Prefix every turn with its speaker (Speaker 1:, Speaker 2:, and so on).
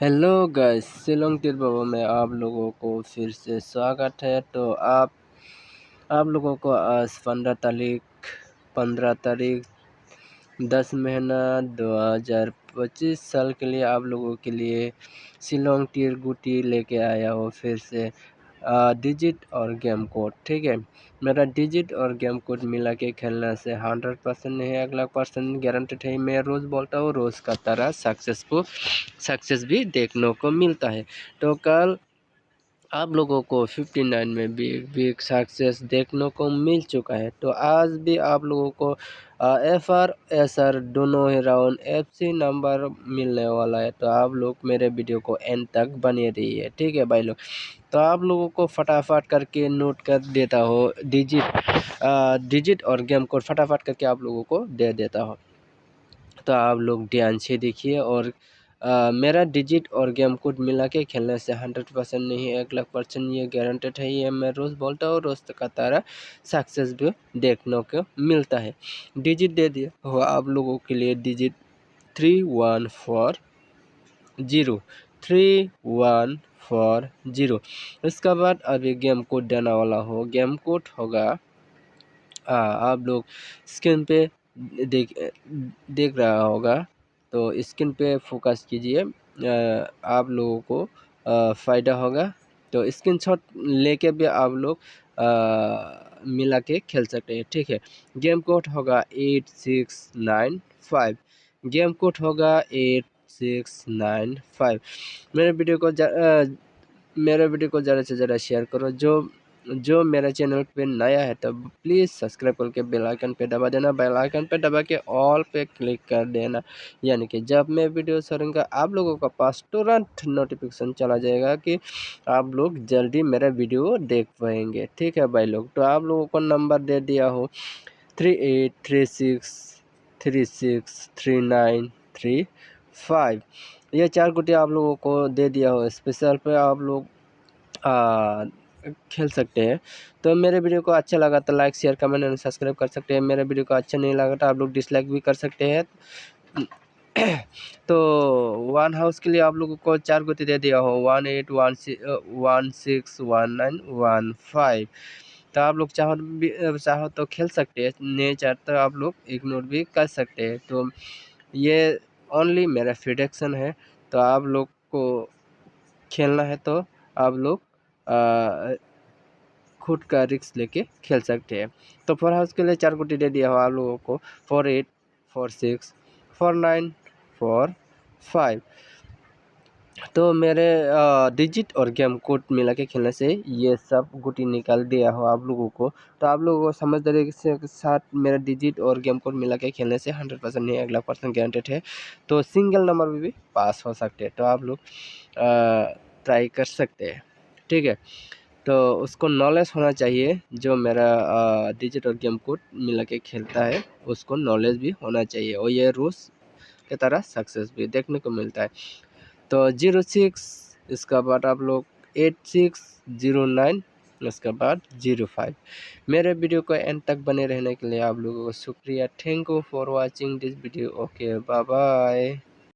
Speaker 1: Hello guys, Shillong तिर बाबा में आप लोगों को फिर से स्वागत है। तो आप लोगों को आज 15 तारीख 10 महीना 2025 साल के लिए आप लोगों के लिए शिलोंग तिर गुटी लेके आया हो फिर से डिजिट और गेम कोड। ठीक है, मेरा डिजिट और गेम कोड मिला के खेलने से 100% नहीं, 1,00,000% गारंटेड है। मैं रोज़ बोलता हूँ, रोज़ का तरह सक्सेस भी देखने को मिलता है। तो कल आप लोगों को 59 में बिग सक्सेस देखने को मिल चुका है। तो आज भी आप लोगों को FR SR दोनों ही राउंड FC नंबर मिलने वाला है। तो आप लोग मेरे वीडियो को एंड तक बने रहिए, ठीक है भाई लोग। तो आप लोगों को फटाफट करके नोट कर देता हो, डिजिट और गेम कोड फटाफट करके आप लोगों को दे देता हो। तो आप लोग ध्यान से देखिए और मेरा डिजिट और गेम कोड मिला के खेलने से 100% नहीं, 1,00,000% ये गारंटेड है। ये मैं रोज़ बोलता हूँ, रोज़ का तारा सक्सेस भी देखने को मिलता है। डिजिट दे दिया हो आप लोगों के लिए, डिजिट 3140 3140। इसका बाद अभी गेम कोड देने वाला हो। गेम कोड होगा, आप लोग स्क्रीन पे देख रहा होगा, तो स्क्रीन पे फोकस कीजिए, आप लोगों को फ़ायदा होगा। तो स्क्रीनशॉट लेके भी आप लोग मिला के खेल सकते हैं, ठीक है। गेम कोड होगा 8695। गेम कोड होगा 8695। मेरे वीडियो को ज़्यादा से ज़्यादा शेयर करो। जो मेरे चैनल पे नया है तो प्लीज़ सब्सक्राइब करके बेल आइकन पे दबा देना। बेल आइकन पे दबा के ऑल पे क्लिक कर देना, यानी कि जब मैं वीडियो छोड़ूंगा आप लोगों के पास तुरंत नोटिफिकेशन चला जाएगा कि आप लोग जल्दी मेरा वीडियो देख पाएंगे, ठीक है भाई लोग। तो आप लोगों को नंबर दे दिया हो 3836363935। ये 4 गुटी आप लोगों को दे दिया हो स्पेशल पे, आप लोग खेल सकते हैं। तो मेरे वीडियो को अच्छा लगा तो like share comment and subscribe कर सकते हैं। मेरे वीडियो को अच्छा नहीं लगा तो आप लोग डिसलाइक भी कर सकते हैं। तो वन हाउस के लिए आप लोगों को 4 गुती दे दिया हो 18161915। तो आप लोग चाहो तो खेल सकते हैं, नहीं चाहते तो आप लोग इग्नोर भी कर सकते हैं। तो ये ओनली मेरा प्रेडिक्शन है। तो आप लोग को खेलना है तो आप लोग खुद का रिस्क लेके खेल सकते हैं। तो फॉर हाउस के लिए 4 गुटी दे दिया हो आप लोगों को 48464945। तो मेरे डिजिट और गेम कोड मिला के खेलने से ये सब गुटी निकाल दिया हो आप लोगों को। तो आप लोगों को समझदारी के साथ मेरा डिजिट और गेम कोड मिला के खेलने से 100% नहीं, 1,00,000% गारंटेड है। तो सिंगल नंबर में भी पास हो सकते हैं। तो आप लोग ट्राई कर सकते हैं, ठीक है। तो उसको नॉलेज होना चाहिए, जो मेरा डिजिट और गेम कोड मिला के खेलता है उसको नॉलेज भी होना चाहिए, और ये रोज़ की तरह सक्सेस भी देखने को मिलता है। तो 06, इसका बाद आप लोग 8609, उसके बाद 05। मेरे वीडियो को एंड तक बने रहने के लिए आप लोगों को शुक्रिया। Thank you for watching this video. Okay, bye bye.